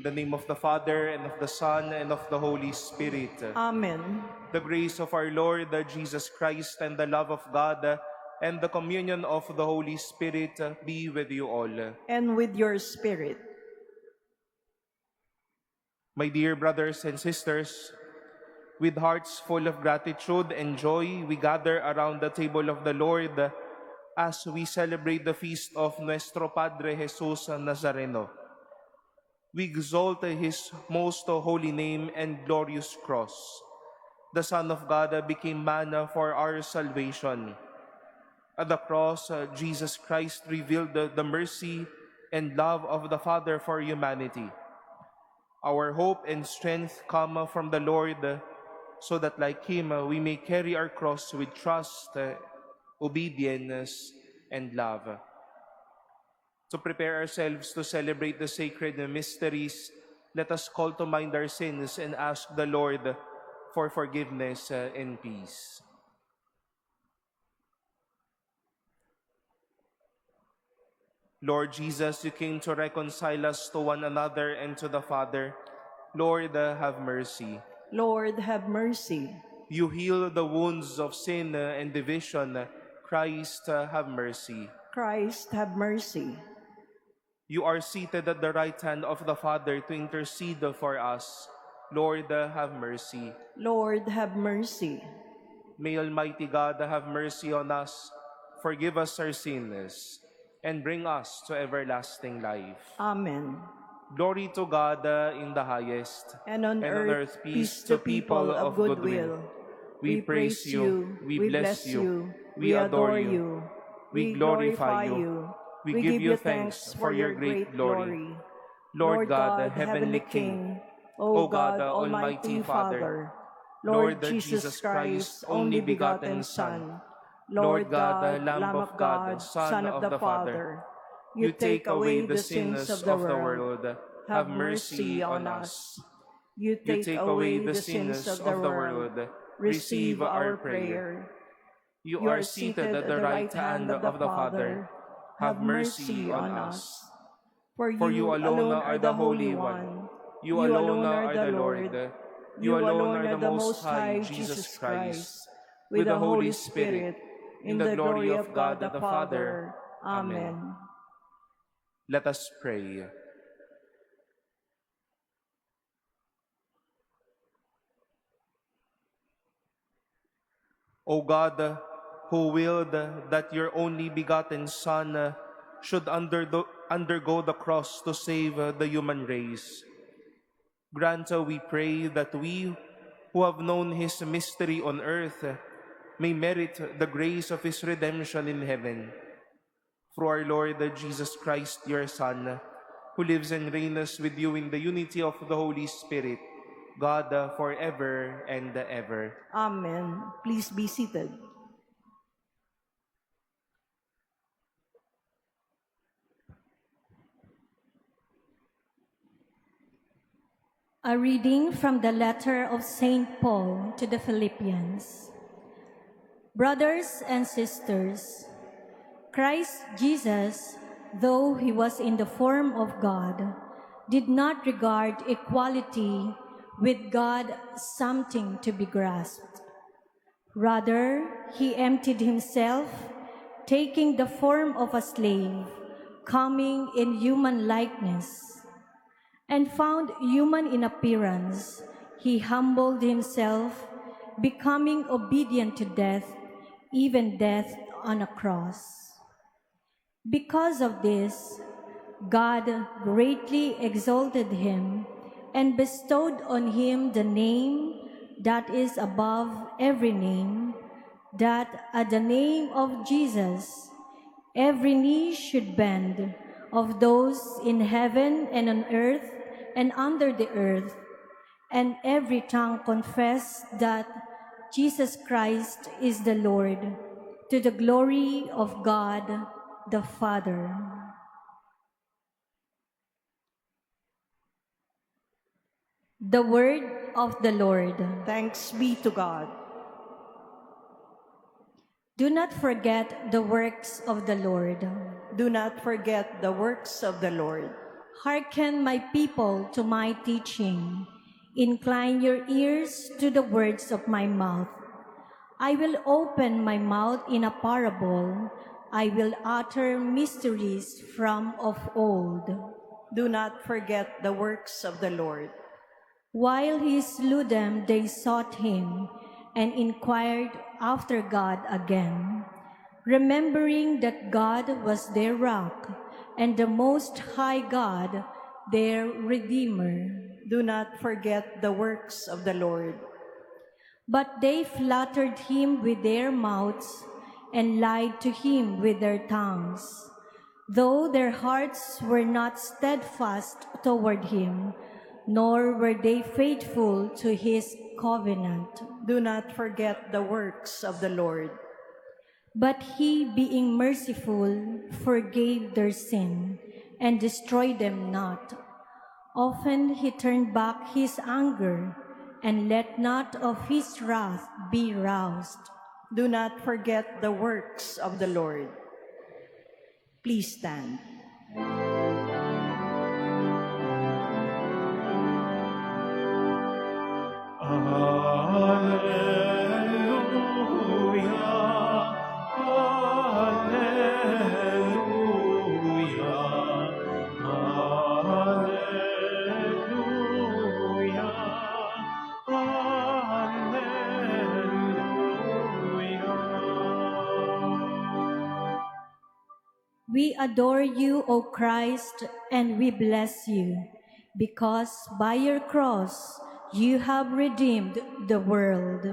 In the name of the Father, and of the Son, and of the Holy Spirit. Amen. The grace of our Lord Jesus Christ, and the love of God, and the communion of the Holy Spirit be with you all. And with your spirit. My dear brothers and sisters, with hearts full of gratitude and joy, we gather around the table of the Lord as we celebrate the feast of Nuestro Padre Jesus Nazareno. We exalt His most holy name and glorious cross. The Son of God became man for our salvation. At the cross, Jesus Christ revealed the mercy and love of the Father for humanity. Our hope and strength come from the Lord, so that like Him, we may carry our cross with trust, obedience, and love. To prepare ourselves to celebrate the sacred mysteries, let us call to mind our sins and ask the Lord for forgiveness and peace. Lord Jesus, you came to reconcile us to one another and to the Father. Lord, have mercy. Lord, have mercy. You heal the wounds of sin and division. Christ, have mercy. Christ, have mercy. You are seated at the right hand of the Father to intercede for us. Lord, have mercy. Lord, have mercy. May Almighty God have mercy on us, forgive us our sins, and bring us to everlasting life. Amen. Glory to God in the highest, And on earth, peace to people of good will. We praise you, we bless you, we adore you, we glorify you, we give you thanks for your great glory. Lord God, heavenly King, O God, Almighty Father, Lord Jesus Christ, only begotten Son, Lord God, Lamb of God, Son of the Father, you take away the sins of the world. Have mercy on us. You take away the sins of the world. Receive our prayer. You are seated at the right hand of the Father. Have mercy on us. For you alone are the Holy One. You alone are the Lord. You alone are the Most High, Jesus Christ, with the Holy Spirit, in the glory of God the Father. Amen. Let us pray. O God, who willed that your only begotten Son should undergo the cross to save the human race, grant, we pray, that we who have known His mystery on earth may merit the grace of His redemption in heaven. Through our Lord Jesus Christ, your Son, who lives and reigns with you in the unity of the Holy Spirit, God, forever and ever. Amen. Please be seated. A reading from the letter of St. Paul to the Philippians. Brothers and sisters, Christ Jesus, though he was in the form of God, did not regard equality with God something to be grasped. Rather, he emptied himself, taking the form of a slave, coming in human likeness. And found human in appearance, he humbled himself, becoming obedient to death, even death on a cross. Because of this, God greatly exalted him and bestowed on him the name that is above every name, that at the name of Jesus every knee should bend, of those in heaven and on earth and under the earth, and every tongue confess that Jesus Christ is the Lord, to the glory of God the Father. The word of the Lord. Thanks be to God. Do not forget the works of the Lord. Do not forget the works of the Lord. Hearken, my people, to my teaching. Incline your ears to the words of my mouth. I will open my mouth in a parable. I will utter mysteries from of old. Do not forget the works of the Lord. While he slew them, they sought him and inquired after God again, remembering that God was their rock and the Most High God their Redeemer. Do not forget the works of the Lord. But they flattered him with their mouths and lied to him with their tongues, though their hearts were not steadfast toward him, nor were they faithful to his covenant. Do not forget the works of the Lord. But he, being merciful, forgave their sin and destroyed them not. Often he turned back his anger and let not of his wrath be roused. Do not forget the works of the Lord. Please stand. We adore you, O Christ, and we bless you, because by your cross you have redeemed the world.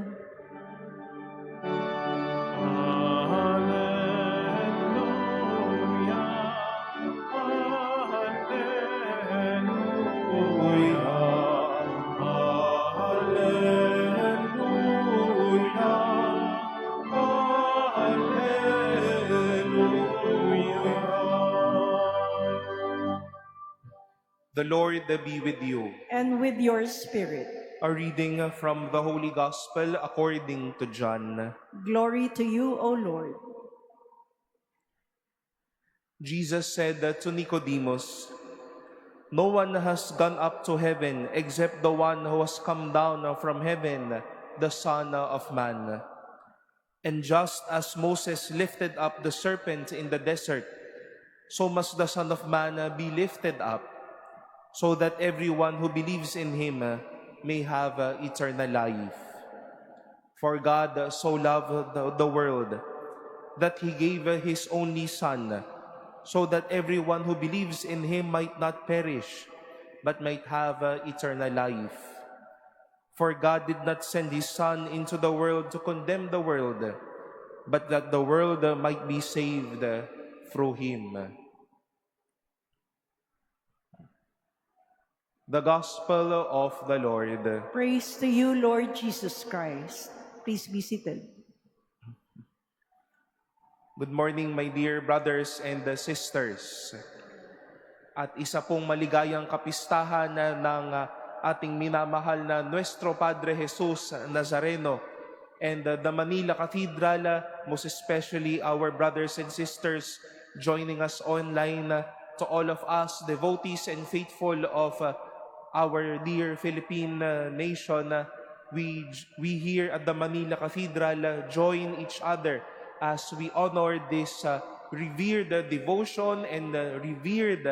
The Lord be with you. And with your spirit. A reading from the Holy Gospel according to John. Glory to you, O Lord. Jesus said to Nicodemus, "No one has gone up to heaven except the one who has come down from heaven, the Son of Man. And just as Moses lifted up the serpent in the desert, so must the Son of Man be lifted up, so that everyone who believes in him may have eternal life. For God so loved the world that he gave his only Son, so that everyone who believes in him might not perish, but might have eternal life. For God did not send his Son into the world to condemn the world, but that the world might be saved through him." The Gospel of the Lord. Praise to you, Lord Jesus Christ. Please be seated. Good morning, my dear brothers and sisters. At isa pong maligayang kapistahan ng ating minamahal na Nuestro Padre Jesus Nazareno and the Manila Cathedral, most especially our brothers and sisters joining us online, to all of us, devotees and faithful of our dear Philippine nation, we here at the Manila Cathedral join each other as we honor this revered devotion and revered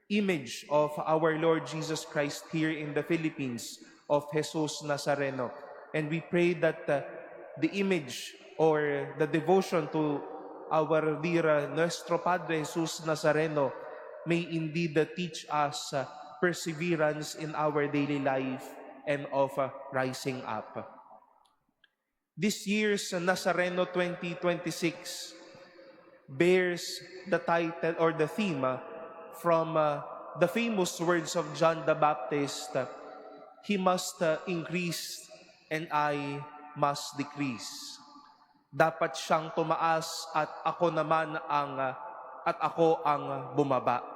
image of our Lord Jesus Christ here in the Philippines, of Jesus Nazareno. And we pray that the image or the devotion to our dear Nuestro Padre Jesus Nazareno may indeed teach us perseverance in our daily life and of rising up. This year's Nazareno 2026 bears the title or the theme from the famous words of John the Baptist, "He must increase and I must decrease." Dapat siyang tumaas at ako ang bumaba.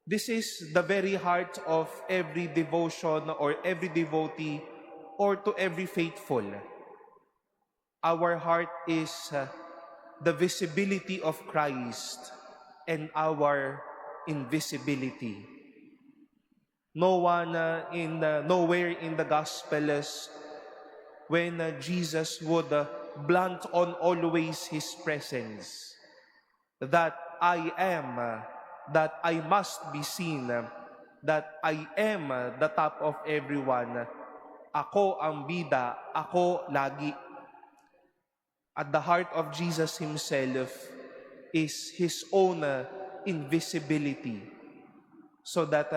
This is the very heart of every devotion or every devotee or to every faithful. Our heart is the visibility of Christ and our invisibility. Nowhere in the Gospels when Jesus would blunt on always His presence, that I am, that I must be seen, that I am the top of everyone. Ako ang bida, ako lagi. At the heart of Jesus Himself is His own invisibility, so that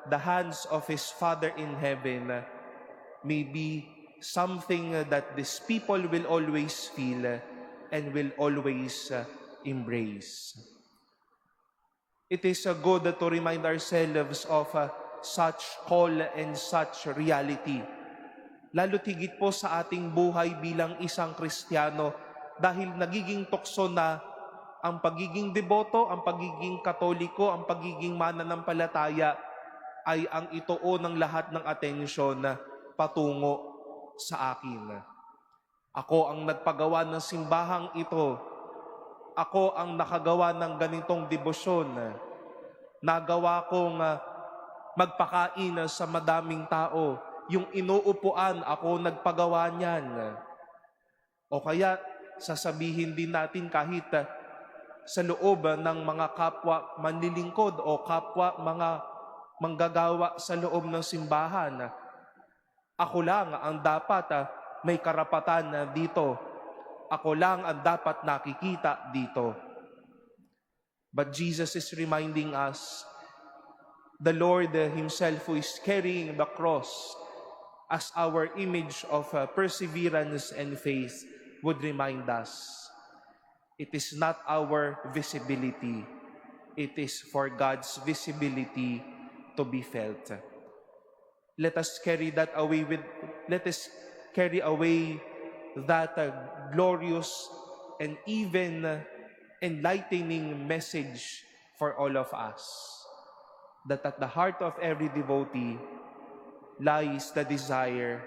the hands of His Father in heaven may be something that these people will always feel and will always embrace. It is good to remind ourselves of such call and such reality. Lalo tigit po sa ating buhay bilang isang Kristiyano, dahil nagiging tukso na ang pagiging deboto, ang pagiging katoliko, ang pagiging mananampalataya ay ang ituon ng lahat ng atensyon patungo sa akin. Ako ang nagpagawa ng simbahang ito. Ako ang nakagawa ng ganitong debosyon. Nagawa kong magpakain sa madaming tao. Yung inuupuan, ako nagpagawa niyan. O kaya, sasabihin din natin kahit sa loob ng mga kapwa manlilingkod o kapwa mga manggagawa sa loob ng simbahan, ako lang ang dapat may karapatan dito. Ako lang ang dapat nakikita dito. But Jesus is reminding us, the Lord Himself who is carrying the cross as our image of perseverance and faith would remind us, it is not our visibility, it is for God's visibility to be felt. Let us carry that away let us carry away that glorious and even enlightening message for all of us, that at the heart of every devotee lies the desire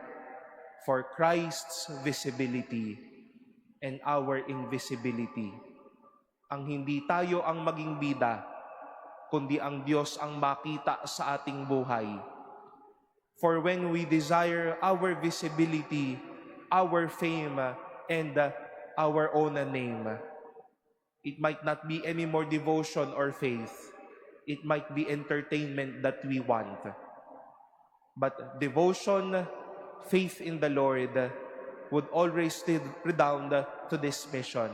for Christ's visibility and our invisibility. Ang hindi tayo ang maging bida, kundi ang Diyos ang makita sa ating buhay. For when we desire our visibility, our fame, and our own name, it might not be any more devotion or faith. It might be entertainment that we want. But devotion, faith in the Lord would always redound to this mission.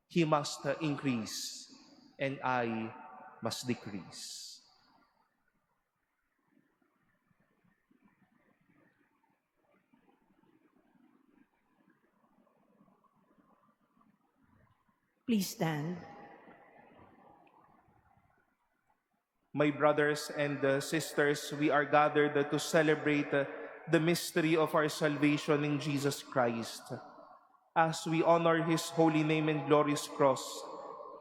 He must increase, and I must decrease. Please stand. My brothers and sisters, we are gathered to celebrate the mystery of our salvation in Jesus Christ. As we honor His holy name and glorious cross,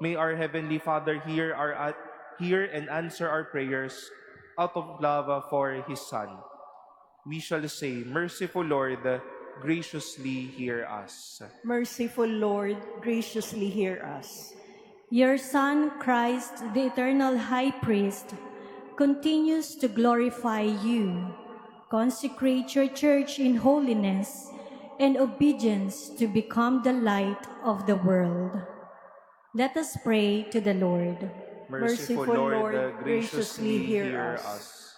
may our Heavenly Father hear and answer our prayers out of love for His Son. We shall say, Merciful Lord, graciously hear us. Merciful Lord, graciously hear us. Your Son, Christ, the eternal High Priest, continues to glorify you. Consecrate your church in holiness and obedience to become the light of the world. Let us pray to the Lord. Merciful Lord, graciously hear us.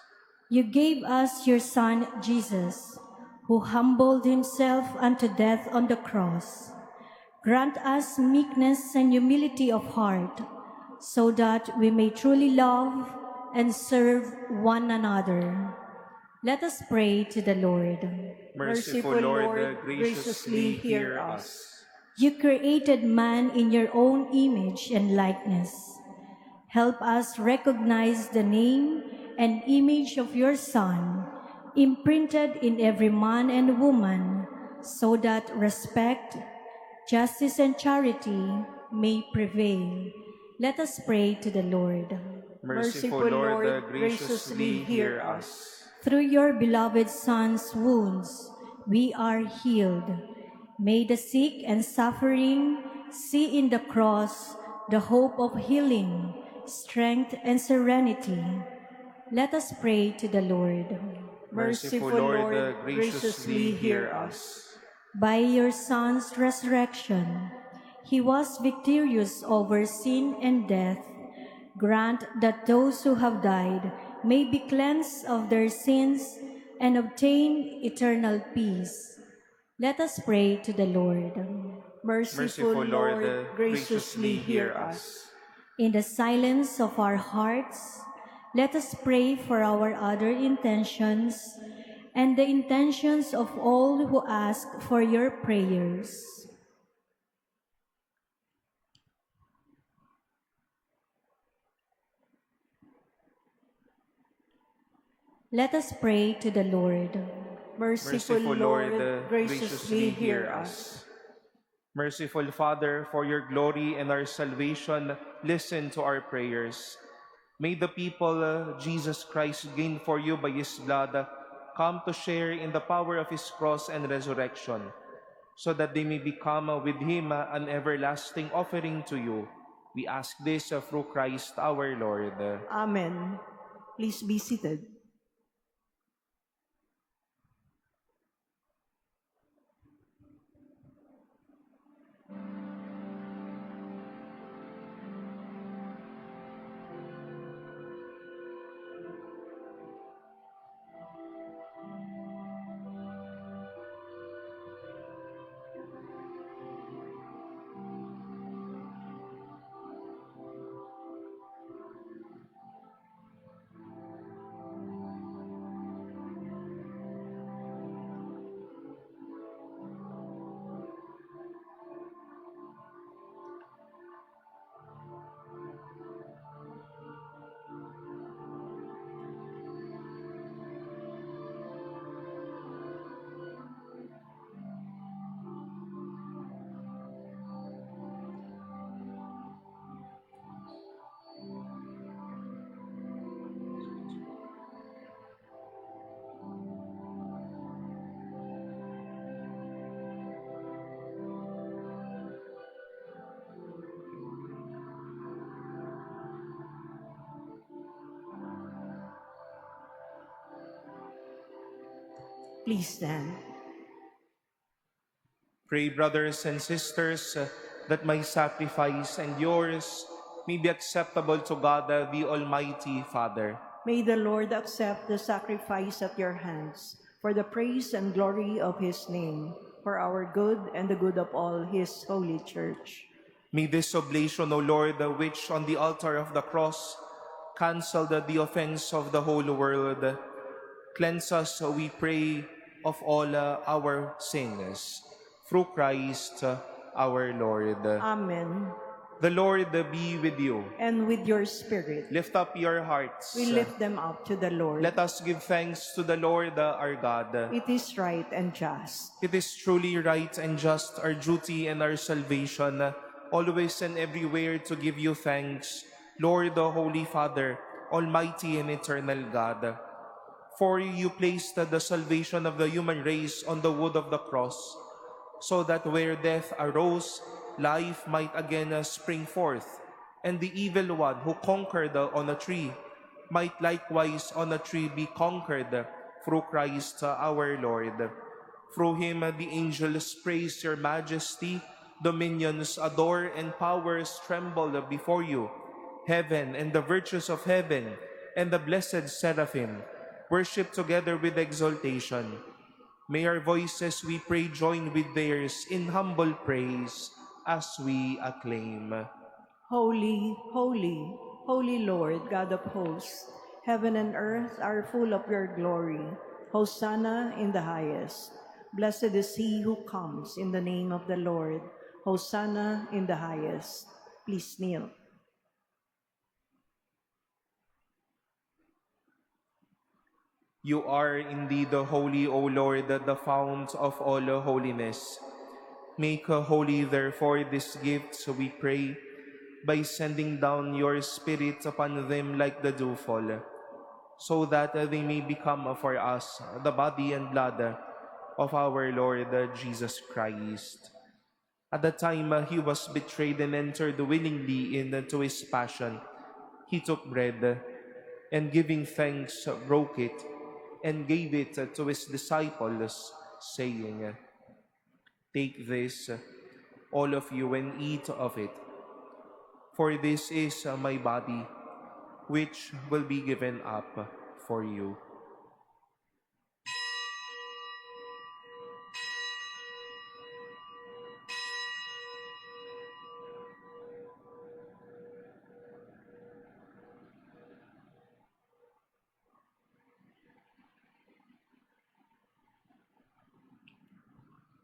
You gave us your Son, Jesus, who humbled Himself unto death on the cross. Grant us meekness and humility of heart, so that we may truly love and serve one another. Let us pray to the Lord. Merciful Lord, graciously hear us. You created man in your own image and likeness. Help us recognize the name and image of your Son, imprinted in every man and woman, so that respect, justice, and charity may prevail. Let us pray to the Lord. Merciful Lord, graciously hear us. Through your beloved Son's wounds, we are healed. May the sick and suffering see in the cross the hope of healing strength, and serenity. Let us pray to the Lord. Merciful Lord, graciously hear us. By your Son's resurrection, he was victorious over sin and death. Grant that those who have died may be cleansed of their sins and obtain eternal peace. Let us pray to the Lord. Merciful Lord, graciously hear us. In the silence of our hearts, let us pray for our other intentions and the intentions of all who ask for your prayers. Let us pray to the Lord. Merciful Lord, graciously hear us. Merciful Father, for your glory and our salvation, listen to our prayers. May the people Jesus Christ gained for you by his blood come to share in the power of his cross and resurrection, so that they may become with him an everlasting offering to you. We ask this through Christ our Lord. Amen. Please be seated. Please stand. Pray, brothers and sisters, that my sacrifice and yours may be acceptable to God, the Almighty Father. May the Lord accept the sacrifice at your hands for the praise and glory of his name, for our good and the good of all his holy church. May this oblation, O Lord, which on the altar of the cross canceled the offense of the whole world, cleanse us, we pray, of all our sins. Through Christ our Lord. Amen. The Lord be with you. And with your spirit. Lift up your hearts. We lift them up to the Lord. Let us give thanks to the Lord our God. It is right and just. It is truly right and just, our duty and our salvation, always and everywhere to give you thanks, Lord, the Holy Father, Almighty and eternal God. For you placed the salvation of the human race on the wood of the cross, so that where death arose, life might again spring forth, and the evil one who conquered on a tree might likewise on a tree be conquered through Christ our Lord. Through him the angels praise your majesty, dominions adore, and powers tremble before you. Heaven and the virtues of heaven and the blessed seraphim worship together with exaltation. May our voices, we pray, join with theirs in humble praise as we acclaim. Holy, holy, holy Lord, God of hosts, heaven and earth are full of your glory. Hosanna in the highest. Blessed is he who comes in the name of the Lord. Hosanna in the highest. Please kneel. You are indeed the holy, O Lord, the fount of all holiness. Make holy, therefore, these gifts, we pray, by sending down your Spirit upon them like the dewfall, so that they may become for us the body and blood of our Lord Jesus Christ. At the time he was betrayed and entered willingly into his passion, He took bread, and giving thanks, broke it, and gave it to his disciples, saying, "Take this, all of you, and eat of it. For this is my body, which will be given up for you."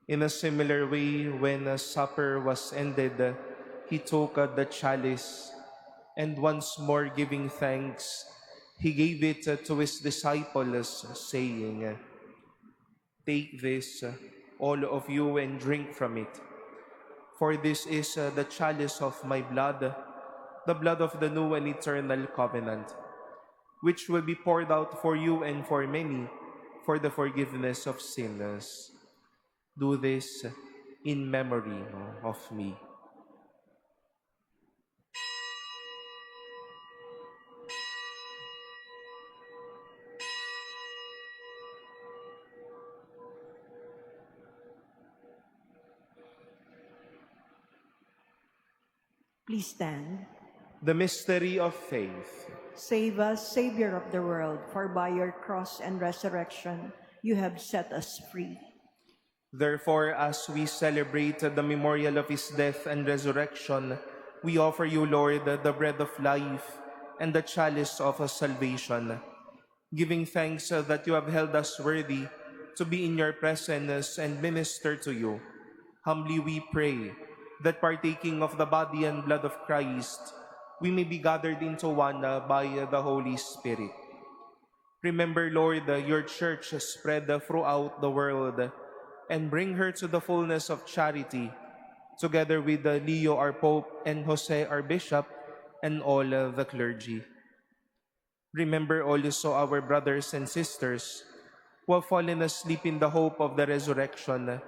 In a similar way, when supper was ended, he took the chalice, and once more giving thanks, he gave it to his disciples, saying, "Take this, all of you, and drink from it. For this is the chalice of my blood, the blood of the new and eternal covenant, which will be poured out for you and for many for the forgiveness of sins. Do this in memory of me." Please stand. The mystery of faith. Save us, Savior of the world, for by your cross and resurrection you have set us free. Therefore, as we celebrate the memorial of his death and resurrection, we offer you, Lord, the bread of life and the chalice of salvation, giving thanks that you have held us worthy to be in your presence and minister to you. Humbly we pray that partaking of the body and blood of Christ, we may be gathered into one by the Holy Spirit. Remember, Lord, your church spread throughout the world, and bring her to the fullness of charity, together with Leo our Pope and Jose our Bishop and all the clergy. Remember also our brothers and sisters who have fallen asleep in the hope of the resurrection,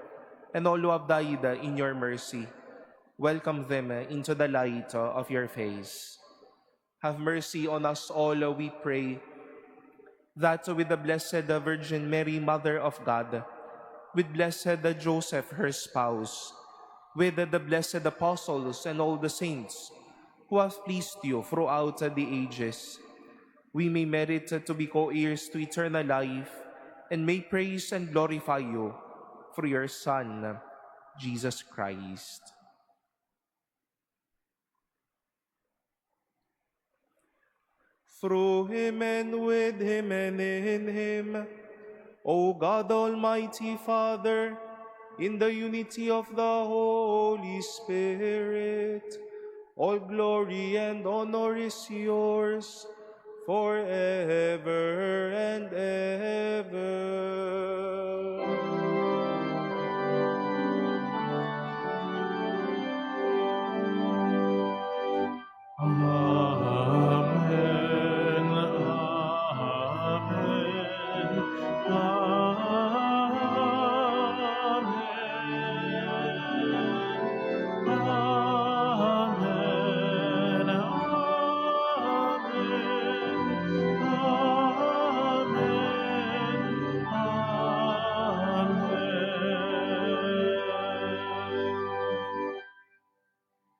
and all who have died in your mercy. Welcome them into the light of your face. Have mercy on us all, we pray, that with the Blessed Virgin Mary, Mother of God, with Blessed Joseph, her spouse, with the blessed apostles and all the saints who have pleased you throughout the ages, we may merit to be co-heirs to eternal life, and may praise and glorify you through your Son, Jesus Christ. Through him and with him and in him, O God, Almighty Father, in the unity of the Holy Spirit, all glory and honor is yours forever and ever.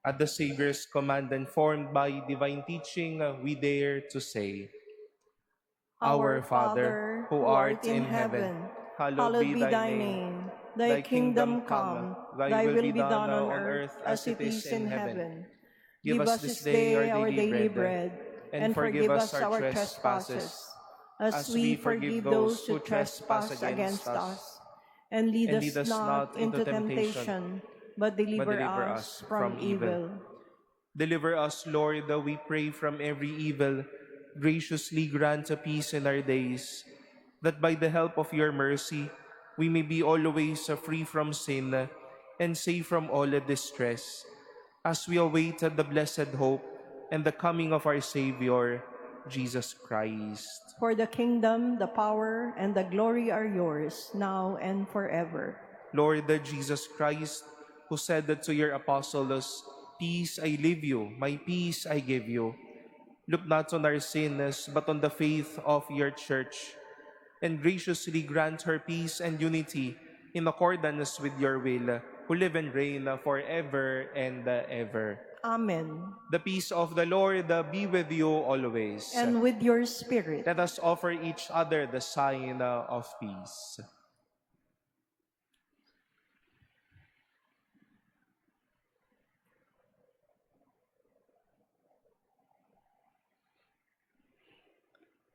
At the Savior's command and formed by divine teaching, we dare to say, Our Father, who art in heaven, hallowed be thy name. Thy kingdom come, thy will be done on earth as it is in heaven. Give us this day our daily bread, and forgive us our trespasses, as we forgive those who trespass against us. And lead us not into temptation, but deliver us from evil. Deliver us, Lord, we pray, from every evil. Graciously grant peace in our days, that by the help of your mercy, we may be always free from sin and safe from all distress, as we await the blessed hope and the coming of our Savior, Jesus Christ. For the kingdom, the power, and the glory are yours, now and forever. Lord Jesus Christ, who said to your apostles, Peace I leave you, my peace I give you. Look not on our sins, but on the faith of your church, and graciously grant her peace and unity in accordance with your will, who live and reign forever and ever. Amen. The peace of the Lord be with you always. And with your spirit. Let us offer each other the sign of peace.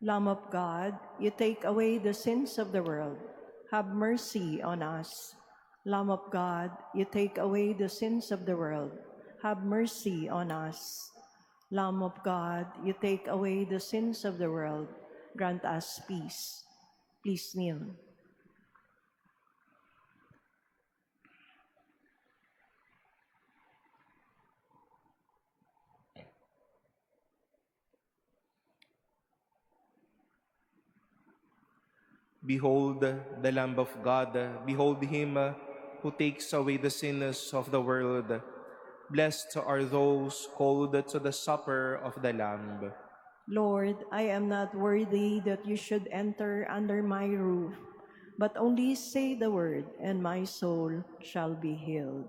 Lamb of God, you take away the sins of the world. Have mercy on us. Lamb of God, you take away the sins of the world. Have mercy on us. Lamb of God, you take away the sins of the world. Grant us peace. Please kneel. Behold the Lamb of God. Behold him who takes away the sins of the world. Blessed are those called to the supper of the Lamb. Lord, I am not worthy that you should enter under my roof, but only say the word, and my soul shall be healed.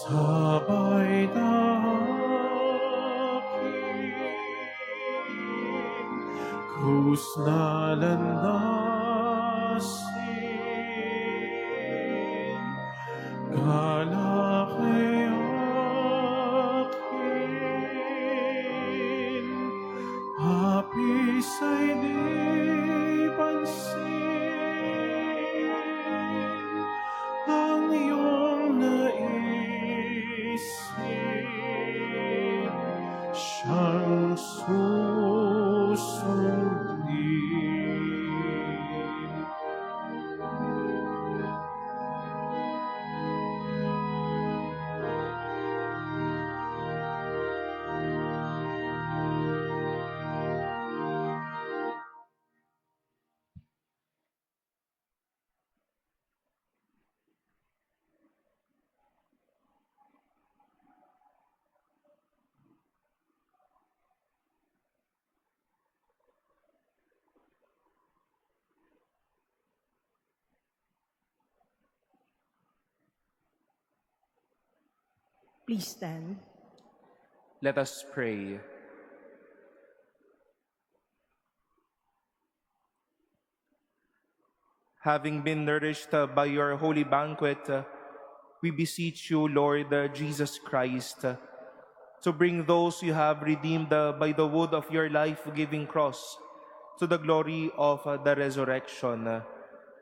Sabay krus na landasin, galakay akin, hapis ay di pansin, ang iyong naisip, siyang susundin. Please stand. Let us pray. Having been nourished by your holy banquet, we beseech you, Lord Jesus Christ, to bring those you have redeemed by the wood of your life-giving cross to the glory of the resurrection,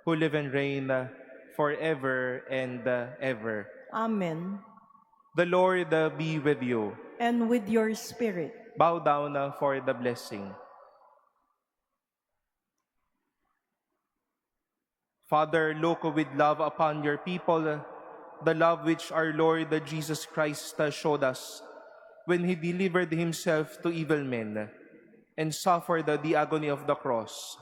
who live and reign forever and ever. Amen. The Lord be with you. And with your spirit. Bow down for the blessing. Father, look with love upon your people, the love which our Lord Jesus Christ showed us when he delivered himself to evil men and suffered the agony of the cross.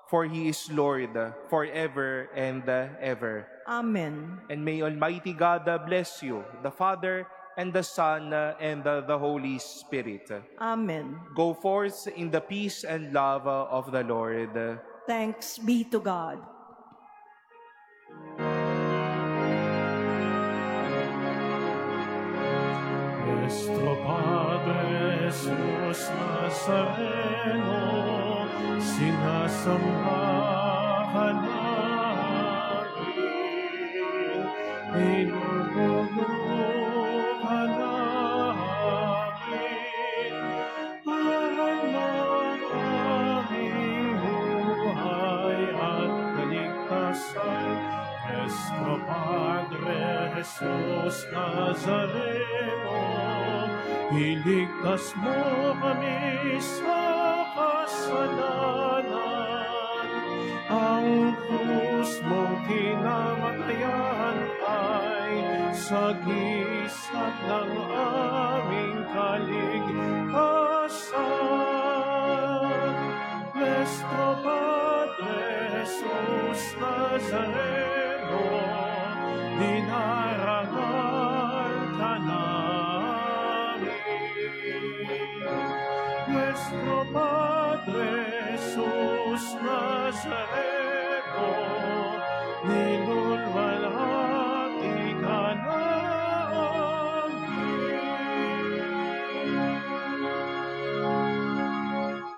For he is Lord forever and ever. Amen. And may Almighty God bless you, the Father, and the Son, and the Holy Spirit. Amen. Go forth in the peace and love of the Lord. Thanks be to God. Nuestro Padre Jesus Nazareno, sinasambahan namin, inululuhan namin, aral ng aming buhay at kaligtasan. Nuestro Padre Jesus Nazareno, iligtas mo kami sa kasalanan. Ang krus mong kinamatayan ay sagisag ng aming kaligtasan. Nuestro Padre Jesus Nazareno, dinarangal ka namin. Nuestro Padre Jesus Nazareno, nilulwalhati